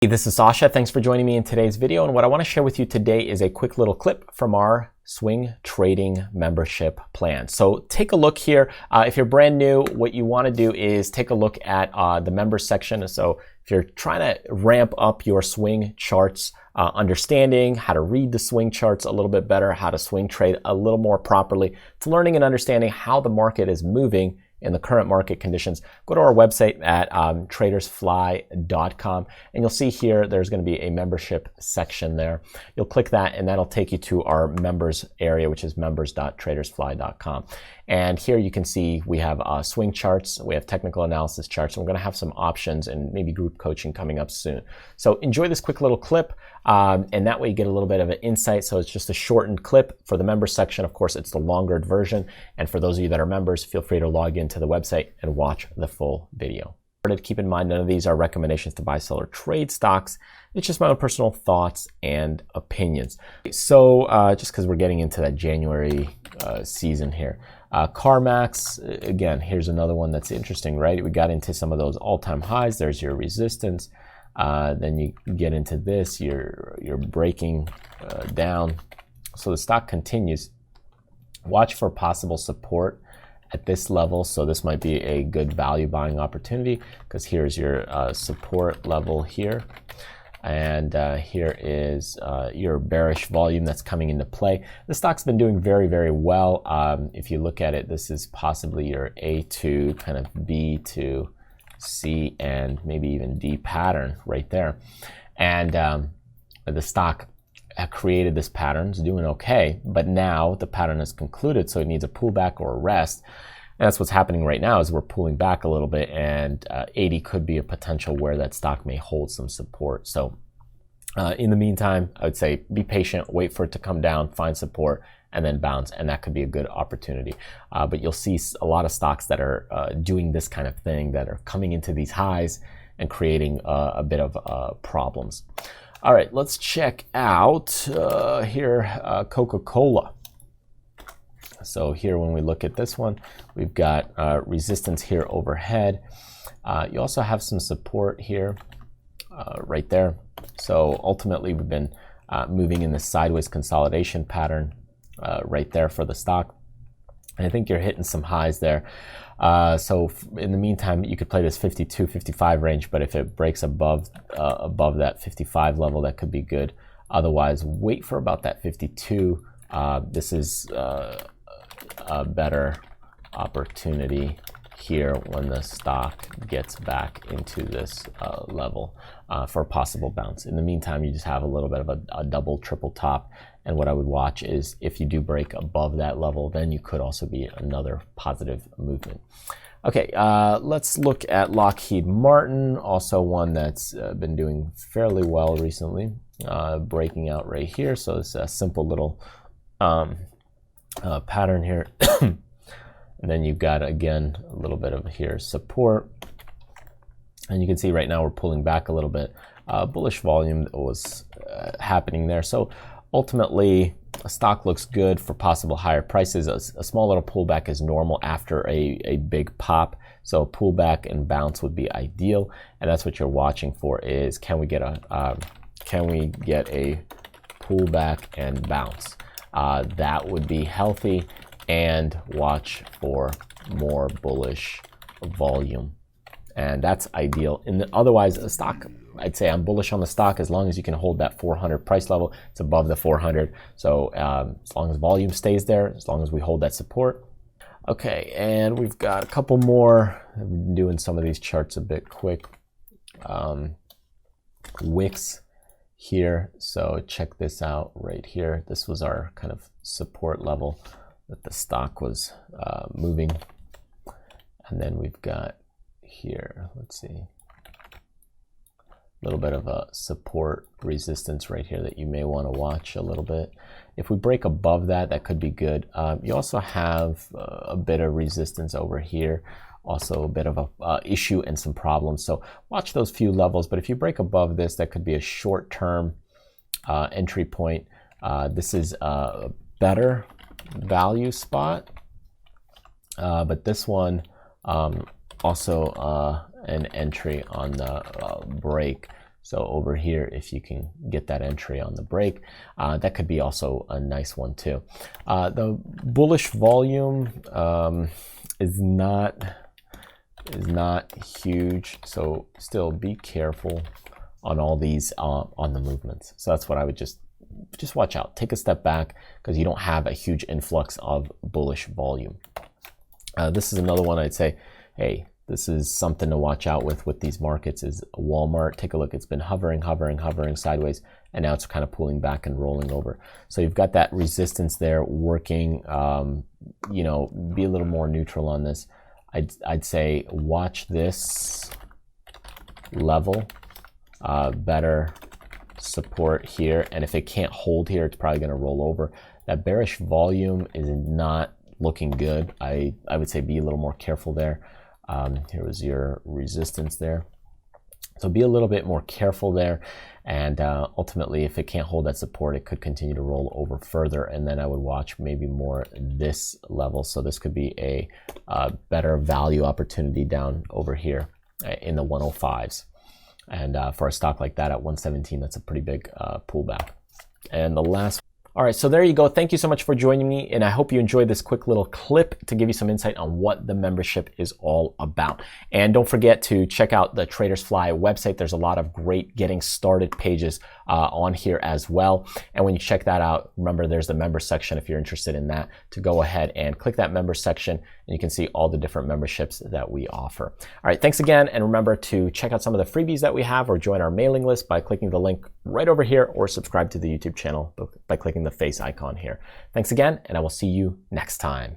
Hey, this is Sasha. Thanks for joining me in today's video. And what I want to share with you today is a quick little clip from our swing trading membership plan. So take a look here. If you're brand new, what you want to do is take a look at the members section. So if you're trying to ramp up your swing charts, understanding how to read the swing charts a little bit better, how to swing trade a little more properly, it's learning and understanding how the market is moving in the current market conditions, go to our website at tradersfly.com, and you'll see here there's going to be a membership section there. You'll click that and that'll take you to our members area, which is members.tradersfly.com. And here you can see we have swing charts, we have technical analysis charts, and we're going to have some options and maybe group coaching coming up soon. So enjoy this quick little clip, and that way you get a little bit of an insight. So it's just a shortened clip for the members section. Of course, it's the longer version. And for those of you that are members, feel free to log into the website and watch the full video. Keep in mind, none of these are recommendations to buy, sell, or trade stocks. It's just my own personal thoughts and opinions. So just because we're getting into that January season here. KMX, again, here's another one that's interesting, right? We got into some of those all-time highs. There's your resistance. Then you get into this, you're breaking down. So the stock continues. Watch for possible support at this level. So this might be a good value buying opportunity because here's your support level here. And here is your bearish volume that's coming into play. The stock's been doing very, very well. If you look at it, this is possibly your A to kind of B to C and maybe even D pattern right there. And the stock created this pattern, it's doing okay, but now the pattern is concluded, so it needs a pullback or a rest. And that's what's happening right now is we're pulling back a little bit, and 80 could be a potential where that stock may hold some support. So in the meantime, I would say be patient, wait for it to come down, find support, and then bounce, and that could be a good opportunity. But you'll see a lot of stocks that are doing this kind of thing, that are coming into these highs and creating a bit of problems. All right, let's check out here Coca-Cola. So here when we look at this one, we've got resistance here overhead. You also have some support here right there. So ultimately we've been moving in this sideways consolidation pattern right there for the stock. And I think you're hitting some highs there. So in the meantime, you could play this 52, 55 range, but if it breaks above that 55 level, that could be good. Otherwise, wait for about that 52. This is a better opportunity here when the stock gets back into this level for a possible bounce. In the meantime, you just have a little bit of a double, triple top. And what I would watch is if you do break above that level, then you could also be another positive movement. Okay, let's look at Lockheed Martin, also one that's been doing fairly well recently, breaking out right here. So it's a simple little pattern here. And then you've got, again, a little bit of here support. And you can see right now we're pulling back a little bit. Bullish volume was happening there. So ultimately, a stock looks good for possible higher prices. A small little pullback is normal after a big pop. So a pullback and bounce would be ideal. And that's what you're watching for is can we get a pullback and bounce? That would be healthy. And watch for more bullish volume. And that's ideal. Otherwise, a stock, I'd say I'm bullish on the stock as long as you can hold that 400 price level. It's above the 400. So as long as volume stays there, as long as we hold that support. Okay, and we've got a couple more. I've been doing some of these charts a bit quick. WIX here. So check this out right here. This was our kind of support level that the stock was moving. And then we've got here, let's see, a little bit of a support resistance right here that you may want to watch a little bit. If we break above that, that could be good. You also have a bit of resistance over here, also a bit of a issue and some problems. So watch those few levels, but if you break above this, that could be a short-term entry point. This is a better value spot, but this one also an entry on the break. So over here, if you can get that entry on the break, that could be also a nice one too. The bullish volume is not huge, so still be careful on all these on the movements. So that's what I would just watch out. Take a step back because you don't have a huge influx of bullish volume. This is another one I'd say, hey, this is something to watch out with these markets is Walmart. Take a look. It's been hovering sideways, and now it's kind of pulling back and rolling over. So you've got that resistance there working. You know, be a little more neutral on this. I'd say watch this level, better support here, and if it can't hold here, it's probably going to roll over. That bearish volume is not looking good. I would say be a little more careful there. Here was your resistance there. So be a little bit more careful there, and ultimately if it can't hold that support, it could continue to roll over further, and then I would watch maybe more this level. So this could be a better value opportunity down over here in the 105s, and for a stock like that at 117, that's a pretty big pullback. And the last, all right, so there you go. Thank you so much for joining me, and I hope you enjoyed this quick little clip to give you some insight on what the membership is all about. And don't forget to check out the Traders Fly website. There's a lot of great getting started pages on here as well. And when you check that out, remember there's the member section if you're interested in that, to go ahead and click that member section, and you can see all the different memberships that we offer. All right, thanks again, and remember to check out some of the freebies that we have or join our mailing list by clicking the link right over here, or subscribe to the YouTube channel by clicking the face icon here. Thanks again, and I will see you next time.